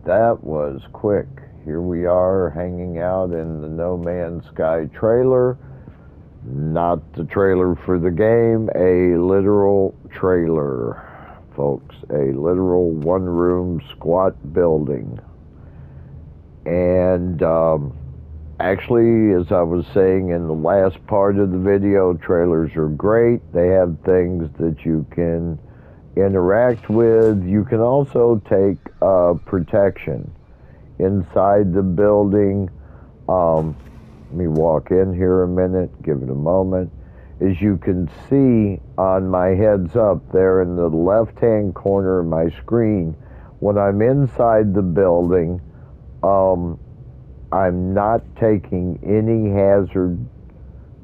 That was quick. Here we are hanging out in the No Man's Sky trailer. Not the trailer for the game, a literal trailer, folks. A literal one-room squat building. And actually, as I was saying in the last part of the video, trailers are great. They have things that you can interact with. You can also take protection inside the building. Let me walk in here a minute, give it a moment. As you can see on my heads up there in the left-hand corner of my screen, when I'm inside the building, I'm not taking any hazard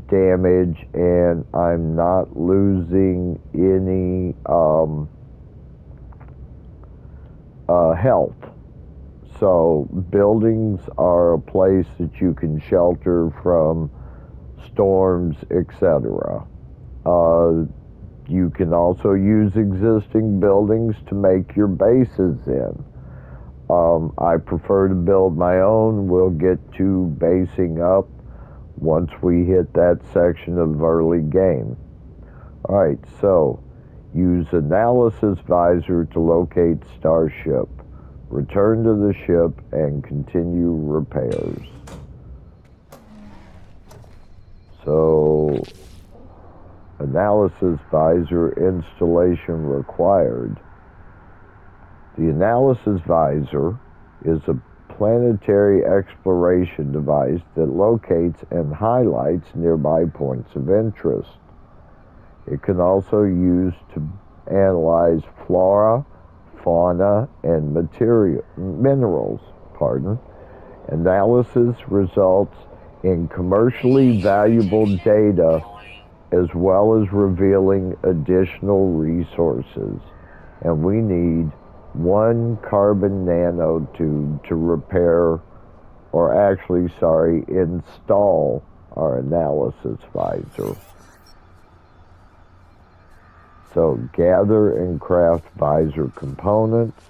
damage, and I'm not losing any health. So buildings are a place that you can shelter from storms, etc. You can also use existing buildings to make your bases in. I prefer to build my own. We'll get to basing up once we hit that section of early game. Alright, so use Analysis Visor to locate Starship. Return to the ship and continue repairs. So, Analysis Visor installation required. The Analysis Visor is a planetary exploration device that locates and highlights nearby points of interest. It can also be used to analyze flora, fauna, and minerals. Analysis results in commercially valuable data as well as revealing additional resources. And we need one carbon nanotube to repair, install our Analysis Visor. So gather and craft visor components,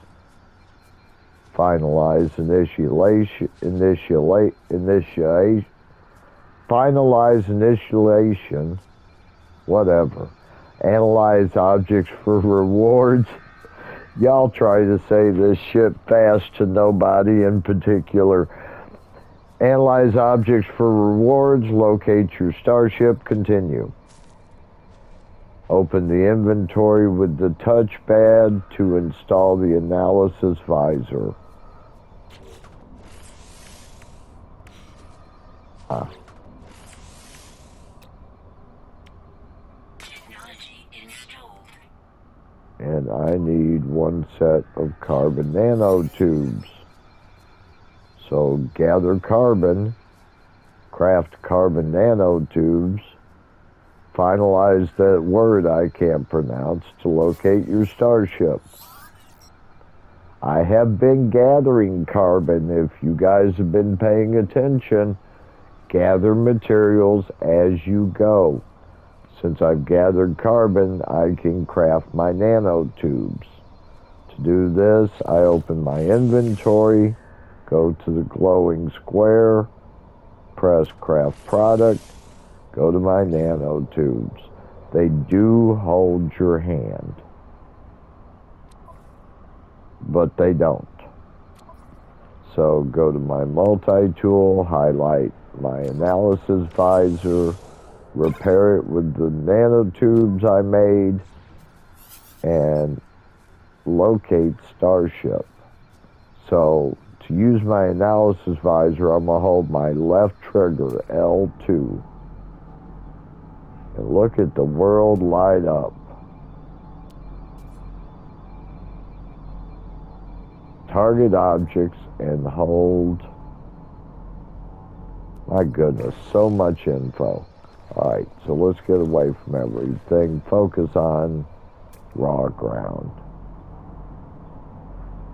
finalize initialization, whatever. Analyze objects for rewards. Y'all try to say this shit fast to nobody in particular. Analyze objects for rewards, locate your starship, continue. Open the inventory with the touchpad to install the Analysis Visor. And I need one set of carbon nanotubes. So gather carbon, craft carbon nanotubes, finalize that word I can't pronounce to locate your starship. I have been gathering carbon. If you guys have been paying attention, gather materials as you go. Since I've gathered carbon, I can craft my nanotubes. To do this, I open my inventory, go to the glowing square, press craft product, go to my nanotubes. They do hold your hand, but they don't. So go to my multi-tool, highlight my Analysis Visor, repair it with the nanotubes I made, and locate Starship. So to use my Analysis Visor, I'm going to hold my left trigger, L2. And look at the world light up. Target objects and hold. My goodness, so much info. Alright, so let's get away from everything. Focus on raw ground.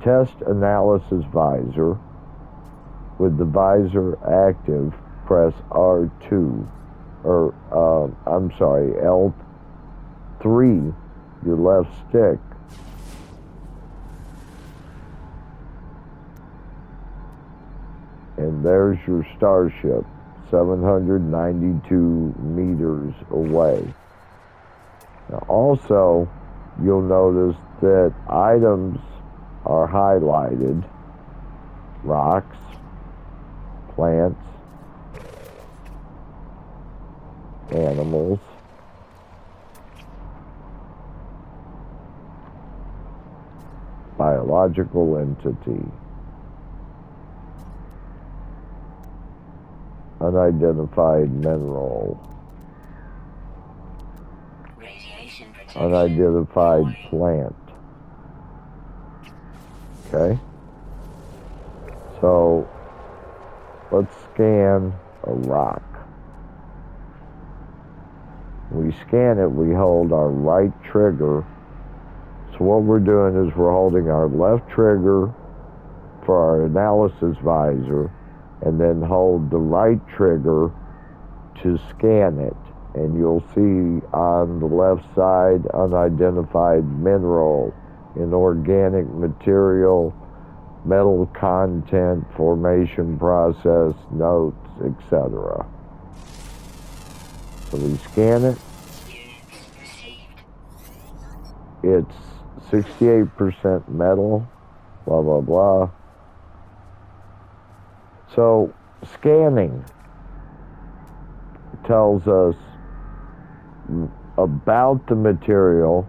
Test Analysis Visor. With the visor active, press R2. L3, your left stick. there's your starship, 792 meters away. Now also, you'll notice that items are highlighted: rocks, plants, animals, biological entity, unidentified mineral, unidentified plant. Okay? So, let's scan a rock. When we scan it, we hold our right trigger. So what we're doing is we're holding our left trigger for our analysis visor, and then hold the right trigger to scan it. And you'll see on the left side, unidentified mineral, inorganic material, metal content, formation process, notes, etc. So we scan it. It's 68% metal, blah, blah, blah. So scanning tells us about the material,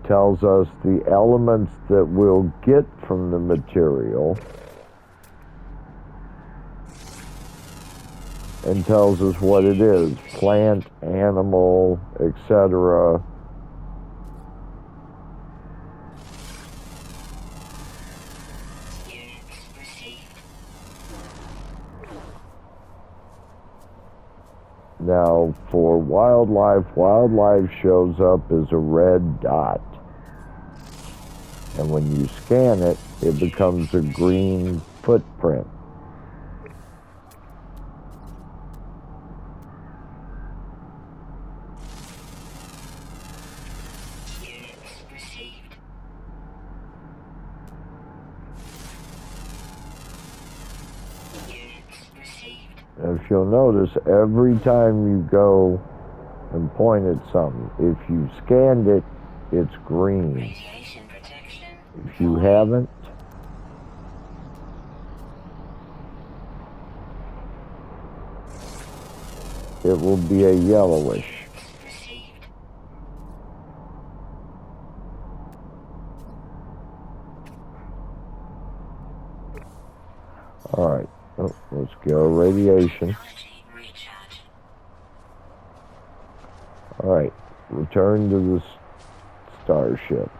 tells us the elements that we'll get from the material, and tells us what it is: plant, animal, etc. Now, for wildlife, wildlife shows up as a red dot. And when you scan it, it becomes a green footprint. If you'll notice, every time you go and point at something, if you scanned it, it's green. If you haven't, it will be a yellowish. All right, let's go radiation. All right, return to the starship.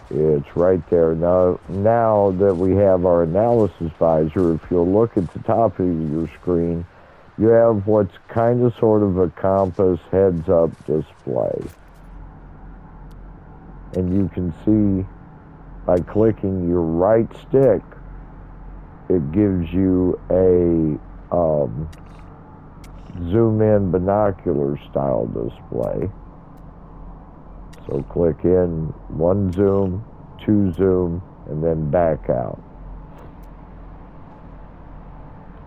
It's right there. Now that we have our analysis visor, if you'll look at the top of your screen, you have what's kind of sort of a compass heads-up display. And you can see by clicking your right stick, it gives you a zoom-in binocular style display. So click in, 1 zoom, 2 zoom, and then back out.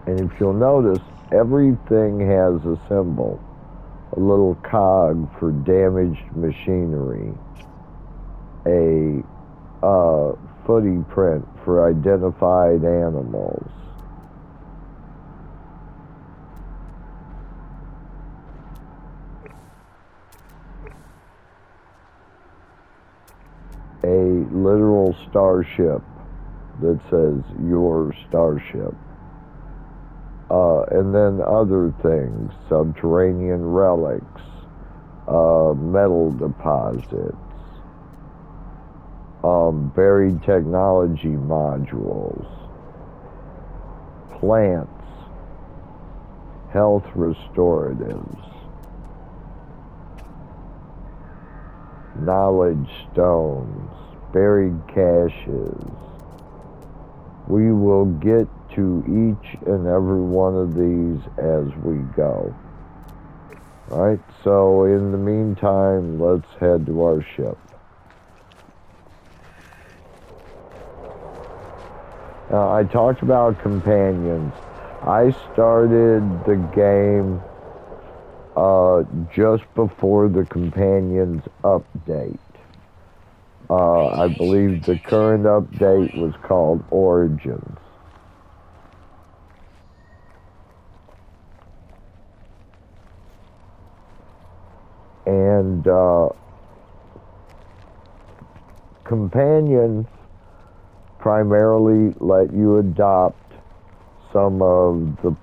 And if you'll notice, everything has a symbol, a little cog for damaged machinery, a footy print for identified animals, a literal starship that says your starship, and then other things: subterranean relics, metal deposits, buried technology modules, plants, health restoratives, knowledge stones, buried caches. We will get to each and every one of these as we go. Alright, so in the meantime, let's head to our ship. Now, I talked about companions. I started the game just before the Companions update. I believe the current update was called Origins. And Companions primarily let you adopt some of the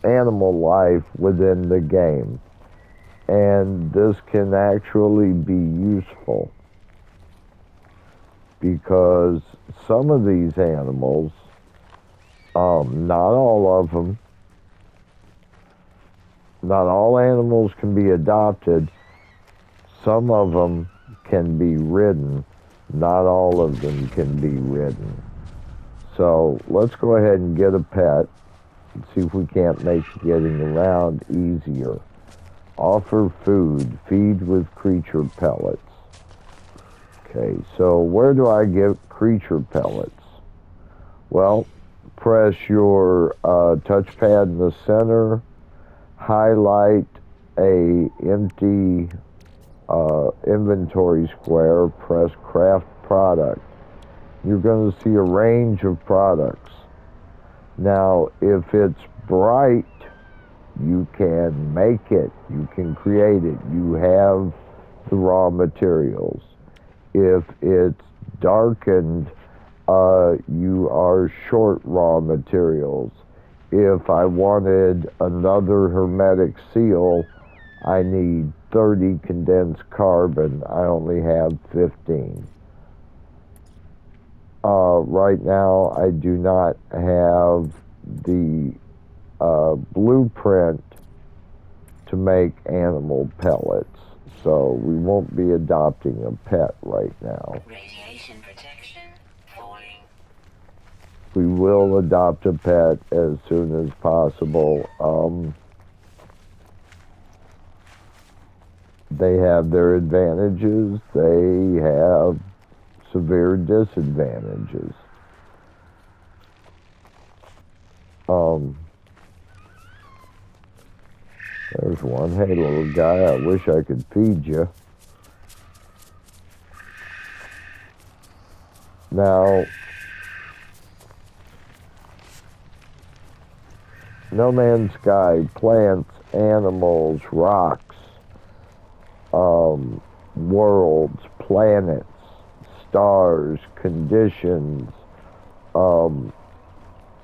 animal life within the game. And this can actually be useful because some of these animals, not all of them, not all animals can be adopted. Some of them can be ridden. Not all of them can be ridden. So let's go ahead and get a pet and see if we can't make getting around easier. Offer food. Feed with creature pellets. Okay, so where do I get creature pellets? Well, press your touchpad in the center, highlight a empty inventory square, press craft product. You're going to see a range of products. Now, if it's bright, you can make it, you can create it, you have the raw materials. If it's darkened, you are short raw materials. If I wanted another hermetic seal, I need 30 condensed carbon. I only have 15. Right now, I do not have the blueprint to make animal pellets, so we won't be adopting a pet right now. Radiation protection falling. We will adopt a pet as soon as possible. They have their advantages. They have severe disadvantages. There's one. Hey, little guy, I wish I could feed you. Now, No Man's Sky, plants, animals, rocks, worlds, planets, stars, conditions,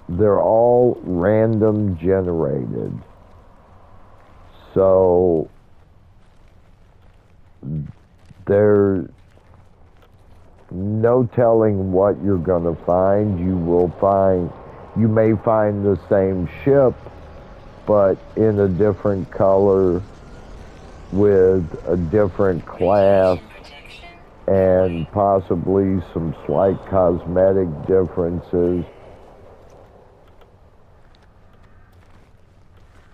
they're all random generated. So there's no telling what you're going to find. You may find the same ship, but in a different color with a different class and possibly some slight cosmetic differences.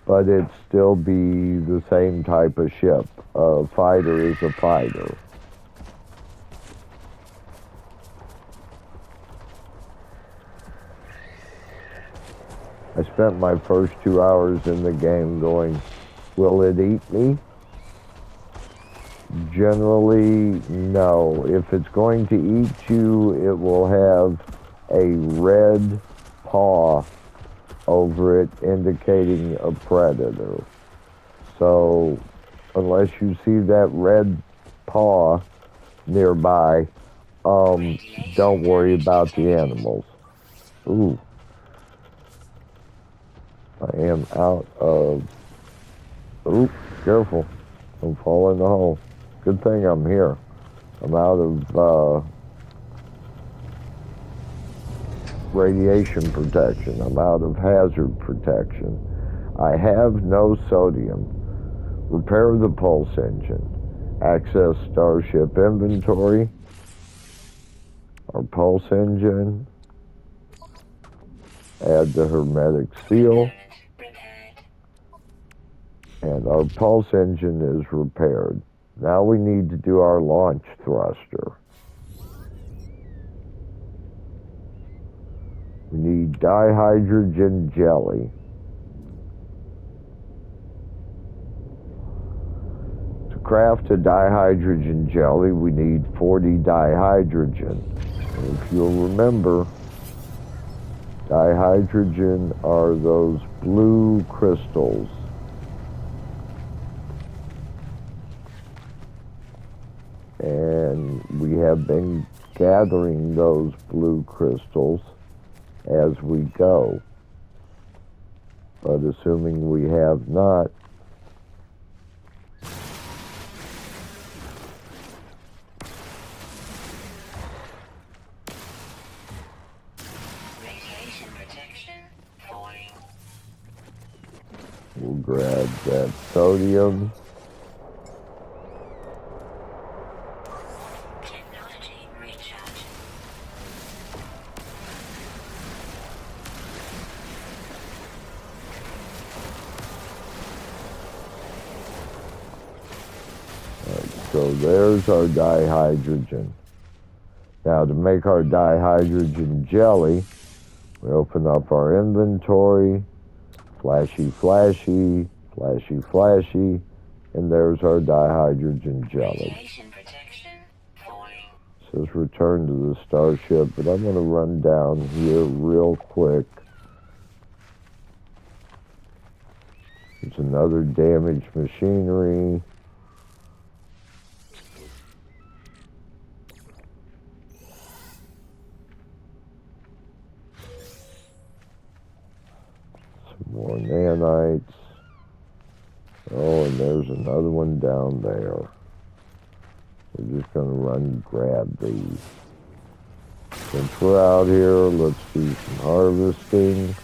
But it'd still be the same type of ship. A fighter is a fighter. I spent my first 2 hours in the game going, will it eat me? Generally, no. If it's going to eat you, it will have a red paw over it indicating a predator. So unless you see that red paw nearby, don't worry about the animals. Ooh. I am out of... Ooh, careful. Don't fall in the hole. Good thing I'm here. I'm out of radiation protection. I'm out of hazard protection. I have no sodium. Repair the pulse engine. Access starship inventory. Our pulse engine. Add the hermetic seal. And our pulse engine is repaired. Now we need to do our launch thruster. We need dihydrogen jelly. To craft a dihydrogen jelly, we need 40 dihydrogen. And if you'll remember, dihydrogen are those blue crystals. And we have been gathering those blue crystals as we go. But assuming we have not, Radiation protection falling. we'll grab that sodium. Technology recharge. So there's our dihydrogen. Now to make our dihydrogen jelly, we open up our inventory, flashy, flashy, flashy, flashy, and there's our dihydrogen jelly. Radiation protection falling. It says return to the starship, but I'm going to run down here real quick. There's another damaged machinery. Some more nanites. Oh, and there's another one down there. We're just going to run and grab these. Since we're out here, let's do some harvesting.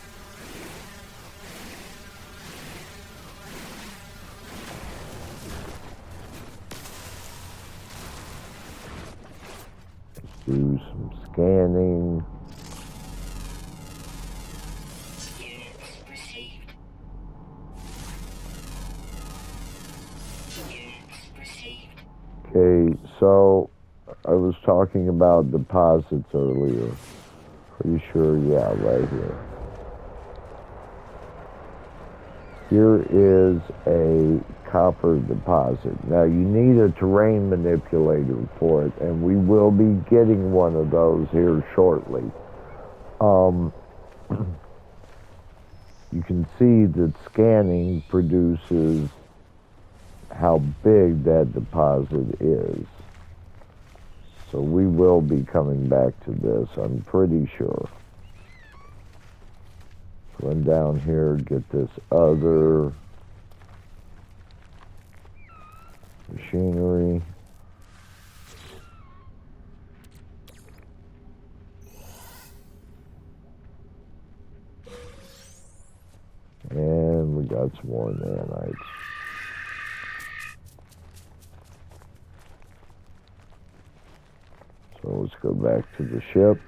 Let's do some scanning. Units received. Units received. Okay, so I was talking about deposits earlier. Pretty sure, yeah, right here. Here is a copper deposit. Now, you need a terrain manipulator for it, and we will be getting one of those here shortly. You can see that scanning produces how big that deposit is. So we will be coming back to this, I'm pretty sure. Run down here, get this other machinery. And we got some more nanites. So let's go back to the ship.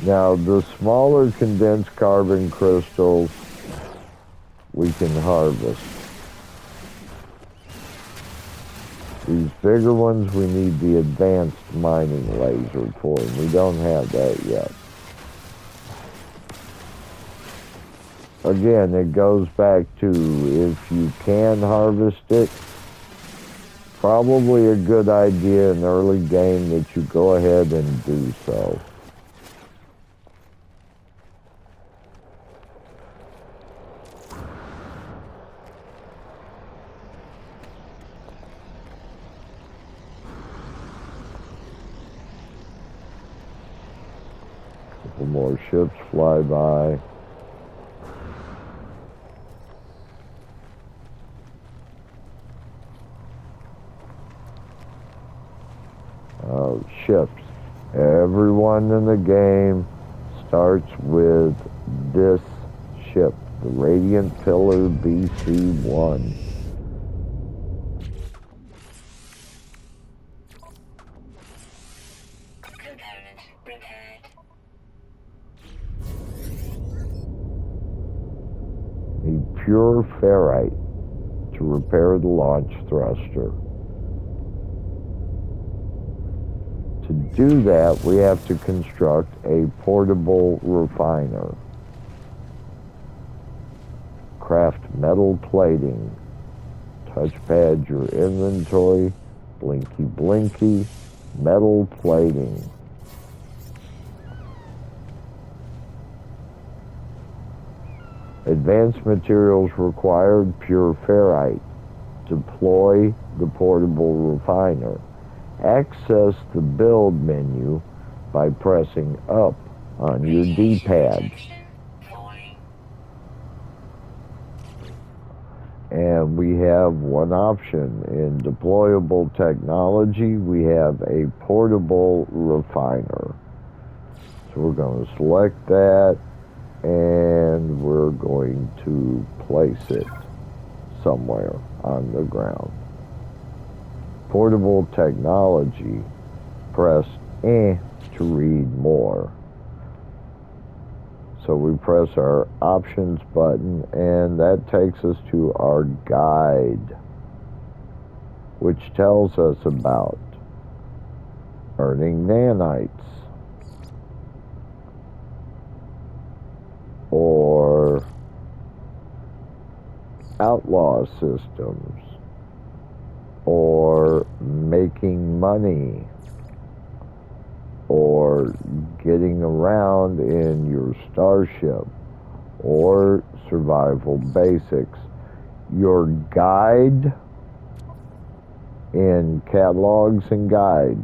Now, the smaller condensed carbon crystals we can harvest. These bigger ones, we need the advanced mining laser for, and we don't have that yet. Again, it goes back to if you can harvest it, probably a good idea in early game that you go ahead and do so. Couple more ships fly by. Ships. Everyone in the game starts with this ship, the Radiant Pillar BC-1. Component repaired. Need pure ferrite to repair the launch thruster. do that, we have to construct a portable refiner. Craft metal plating. Touchpad your inventory. Blinky blinky. Metal plating. Advanced materials required, pure ferrite. Deploy the portable refiner. Access the build menu by pressing up on your D-pad. And we have one option. In deployable technology, we have a portable refiner. So we're going to select that, and we're going to place it somewhere on the ground. Portable technology, press to read more. So we press our options button, and that takes us to our guide, which tells us about earning nanites, or outlaw systems, or making money, or getting around in your starship, or survival basics. Your guide in catalogs and guides.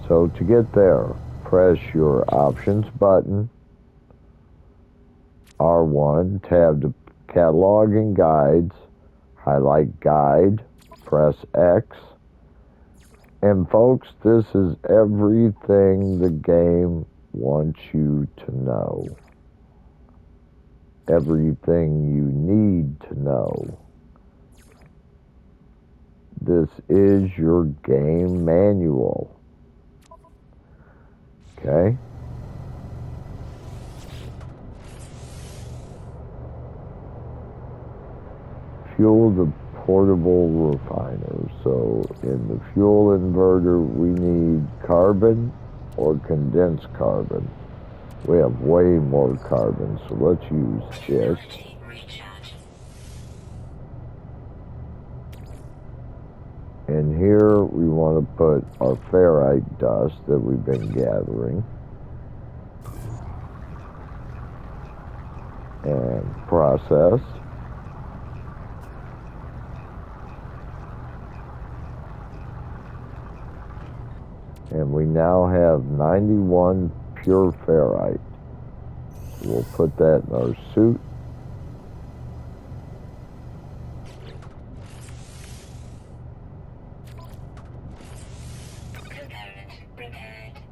So to get there, press your options button, R1, tab to catalog and guides, highlight guide, press X. And folks, this is everything the game wants you to know. Everything you need to know. This is your game manual. Okay? Fuel the portable refiner. So in the fuel inverter, we need carbon or condensed carbon. We have way more carbon, so let's use it. And here we want to put our ferrite dust that we've been gathering. And process. And we now have 91 pure ferrite. So we'll put that in our suit.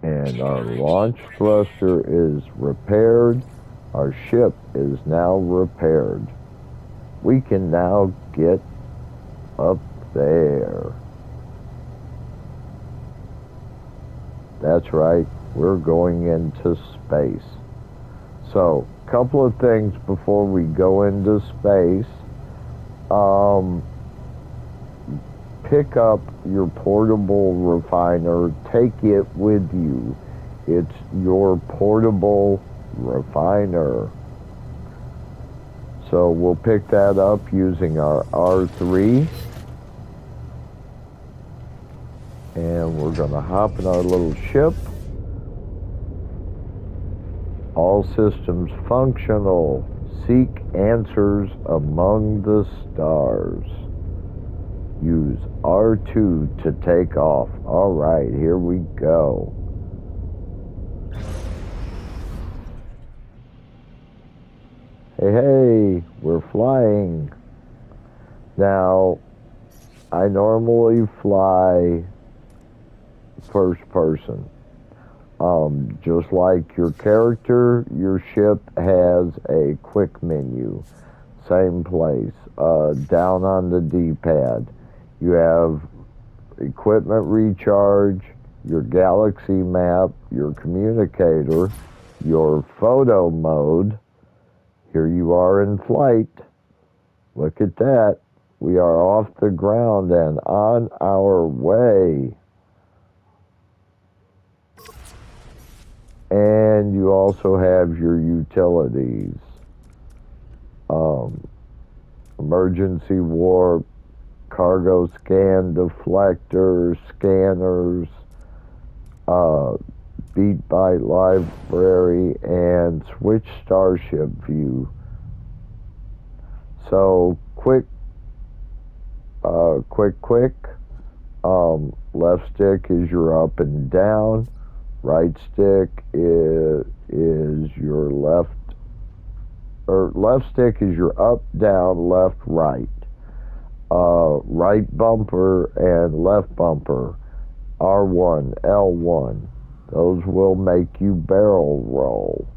And our launch thruster is repaired. Our ship is now repaired. We can now get up there. That's right, we're going into space. So, a couple of things before we go into space. Pick up your portable refiner, take it with you. It's your portable refiner. So we'll pick that up using our R3. And we're going to hop in our little ship. All systems functional. Seek answers among the stars. Use R2 to take off. All right, here we go. Hey, we're flying. Now, I normally fly first person. Just like your character, your ship has a quick menu. Same place. Down on the D-pad. You have equipment recharge, your galaxy map, your communicator, your photo mode. Here you are in flight. Look at that. We are off the ground and on our way. And you also have your utilities. Emergency warp, cargo scan deflectors, scanners, beat byte library, and switch starship view. So quick. Left stick is your up and down. Right stick is your left, or left stick is your up, down, left, right. Right bumper and left bumper, R1, L1. Those will make you barrel roll.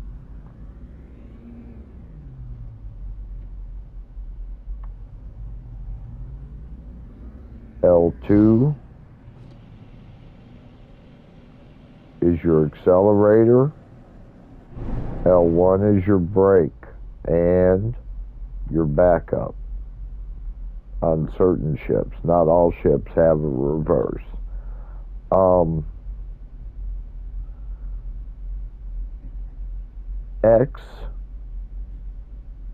L2 is your accelerator. L1 is your brake and your backup on certain ships. Not all ships have a reverse. X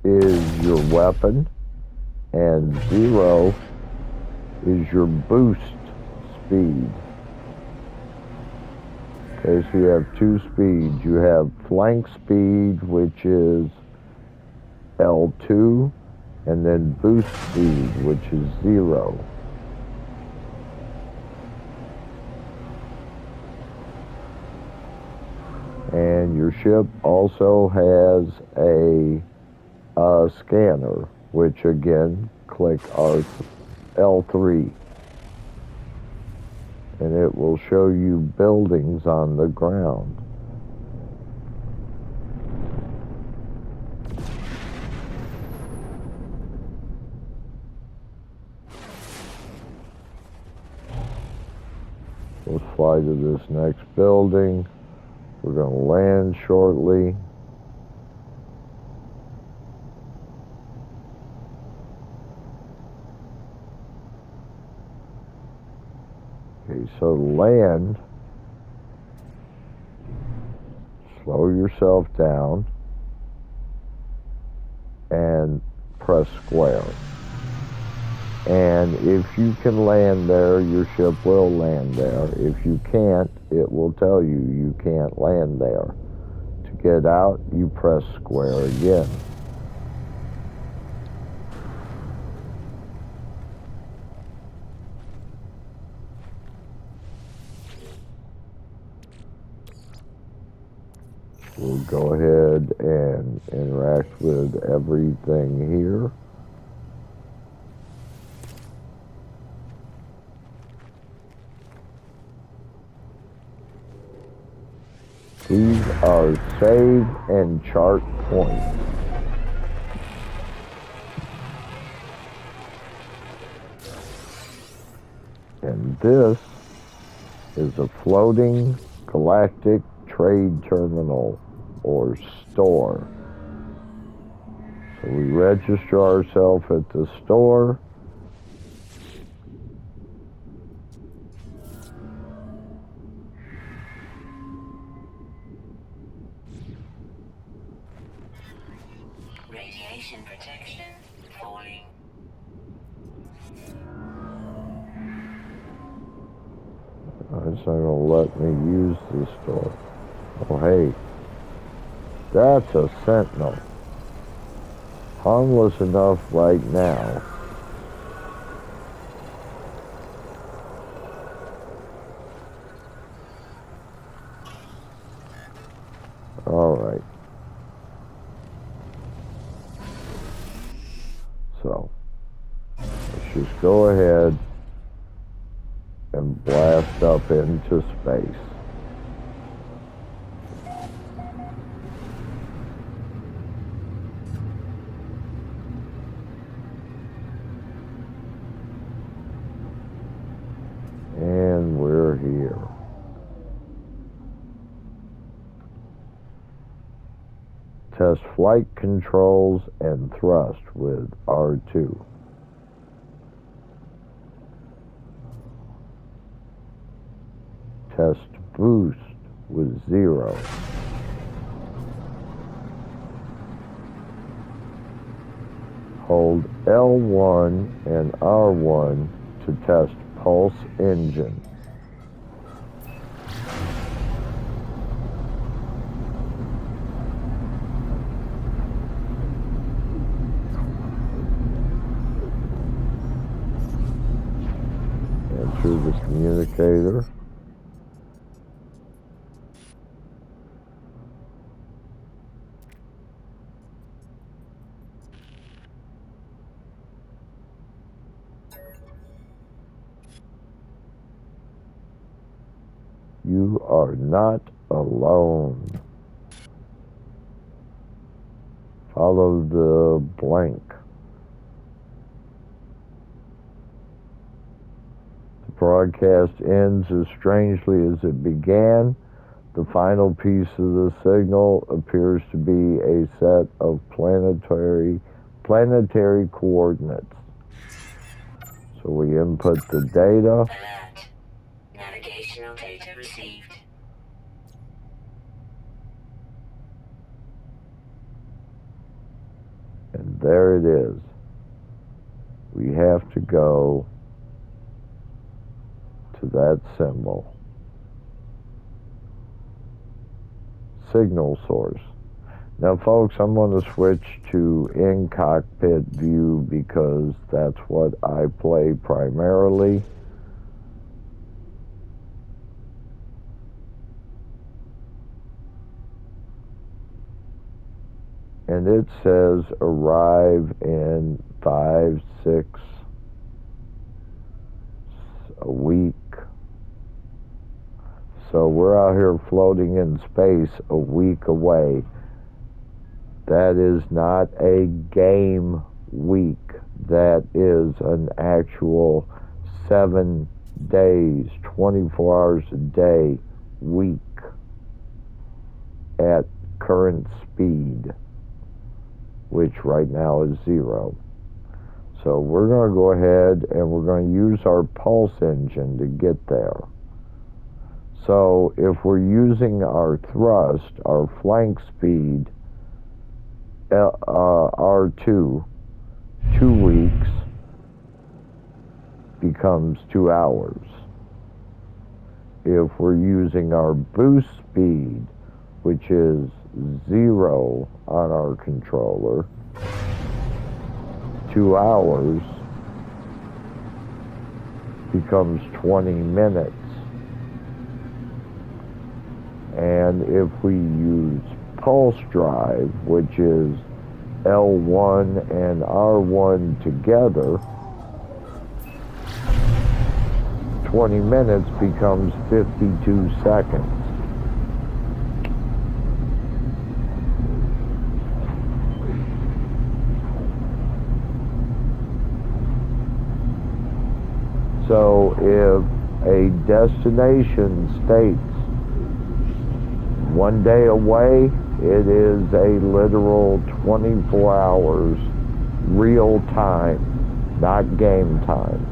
is your weapon, and 0 is your boost speed. Okay, so you have two speeds. You have flank speed, which is L2, and then boost speed, which is 0. And your ship also has a scanner, which again, click L3. And it will show you buildings on the ground. Let's fly to this next building. We're going to land shortly. Okay, so land, slow yourself down, and press square. And if you can land there, your ship will land there. If you can't, it will tell you you can't land there. To get out, you press square again. We'll go ahead and interact with everything here. These are save and chart points. And this is a floating galactic trade terminal or store. So we register ourselves at the store. Radiation protection falling. It's not going to let me use the store. Oh, hey. That's a sentinel. Harmless enough right now. Alright. So, let's just go ahead and blast up into space. And we're here. Test flight controls and thrust with R2. Test boost was 0. Hold L1 and R1 to test pulse engine. Enter the communicator. You are not alone. Follow the blank. The broadcast ends as strangely as it began. The final piece of the signal appears to be a set of planetary coordinates. So we input the data. Alert. Navigational data received. And there it is. We have to go to that symbol. Signal source. Now folks, I'm going to switch to in-cockpit view because that's what I play primarily. And it says arrive in 5, 6 a week. So we're out here floating in space a week away. That is not a game week. That is an actual 7 days, 24 hours a day week at current speed, which right now is 0. So we're going to go ahead and we're going to use our pulse engine to get there. So if we're using our thrust, our flank speed, R2, 2 weeks becomes 2 hours. If we're using our boost speed, which is 0 on our controller, 2 hours becomes 20 minutes. And if we use pulse drive, which is L1 and R1 together, 20 minutes becomes 52 seconds. So if a destination states 1 day away, it is a literal 24 hours real time, not game time.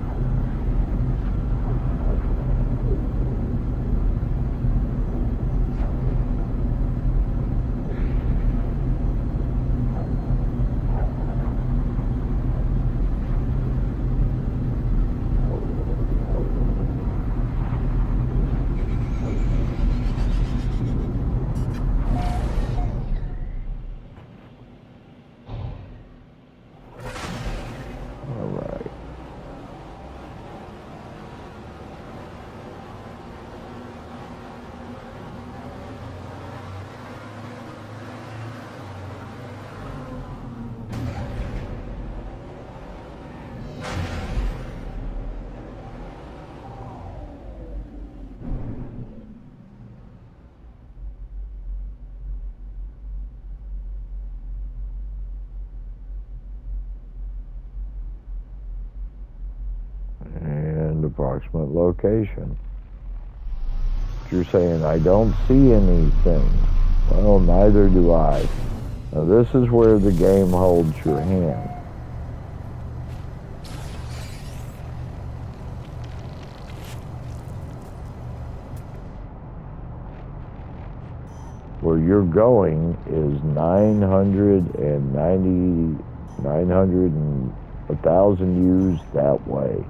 And approximate location. You're saying, I don't see anything. Well, neither do I. Now, this is where the game holds your hand. where you're going is 1,000 U's that way.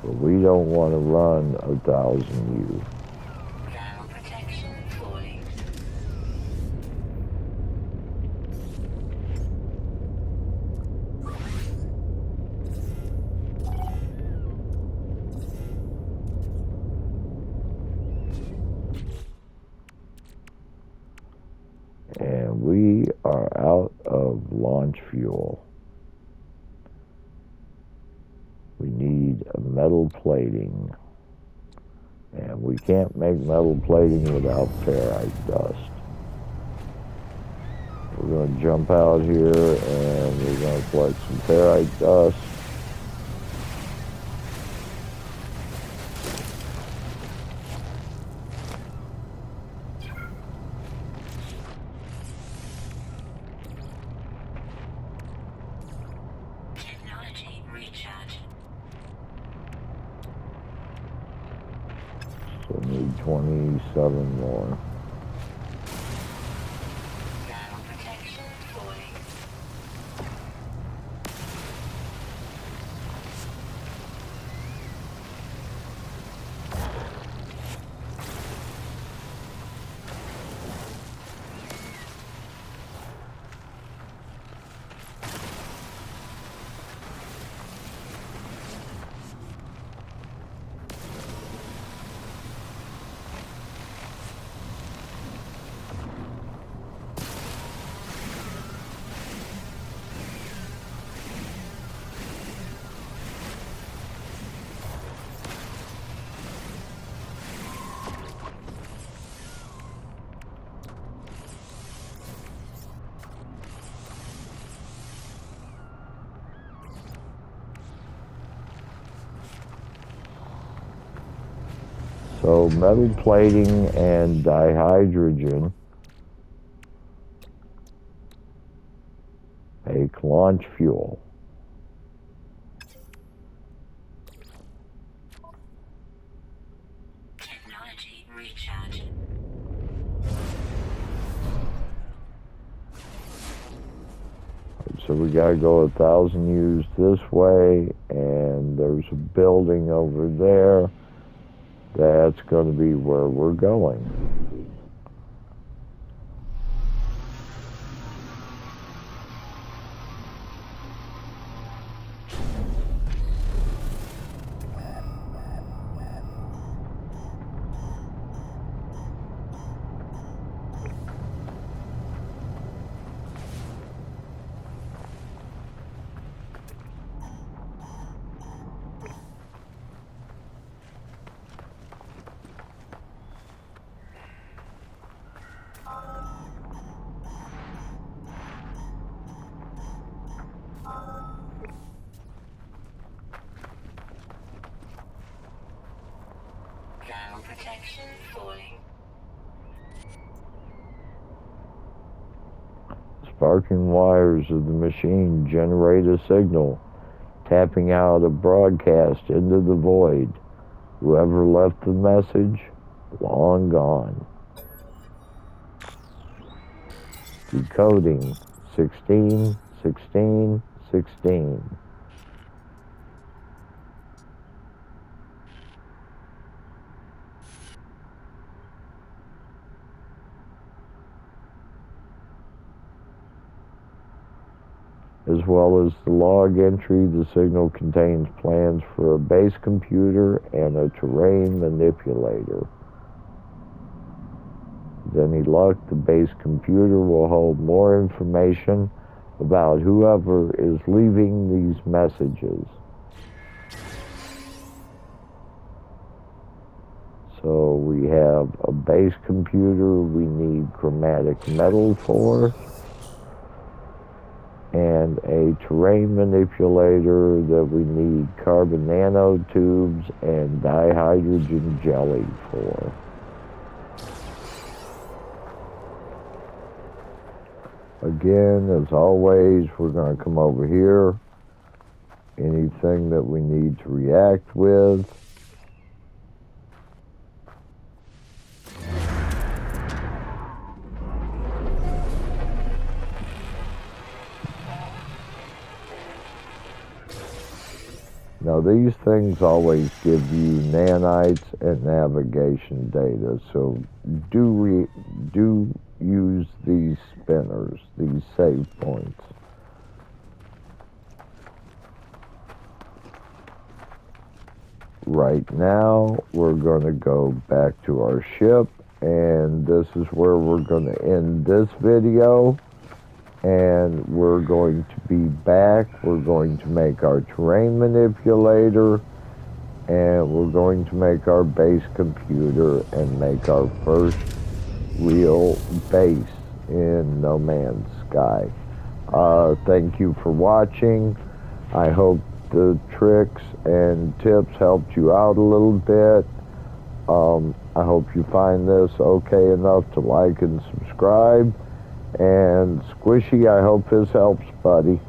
But we don't want to run 1,000 U. Ground protection falling. And we are out of launch fuel. We need a metal plating. And we can't make metal plating without ferrite dust. We're going to jump out here and we're going to collect some ferrite dust. Technology recharge. So we need 27 more. Ground protection falling. So metal plating and dihydrogen make launch fuel. Technology recharge. So we gotta go 1,000 U's this way, and there's a building over there. That's going to be where we're going. Ground protection falling. Sparking wires of the machine generate a signal, tapping out a broadcast into the void. Whoever left the message, long gone. Decoding 16, 16, 16. As well as the log entry, the signal contains plans for a base computer and a terrain manipulator. With any luck, the base computer will hold more information about whoever is leaving these messages. So we have a base computer we need chromatic metal for, and a terrain manipulator that we need carbon nanotubes and dihydrogen jelly for. Again, as always, we're going to come over here anything that we need to react with. Now these things always give you nanites and navigation data, so do use these spinners, these save points. Right now, we're going to go back to our ship, and this is where we're going to end this video. And we're going to be back. We're going to make our terrain manipulator, and we're going to make our base computer and make our first real base in No Man's Sky. Thank you for watching. I hope the tricks and tips helped you out a little bit. I hope you find this okay enough to like and subscribe. And Squishy, I hope this helps, buddy.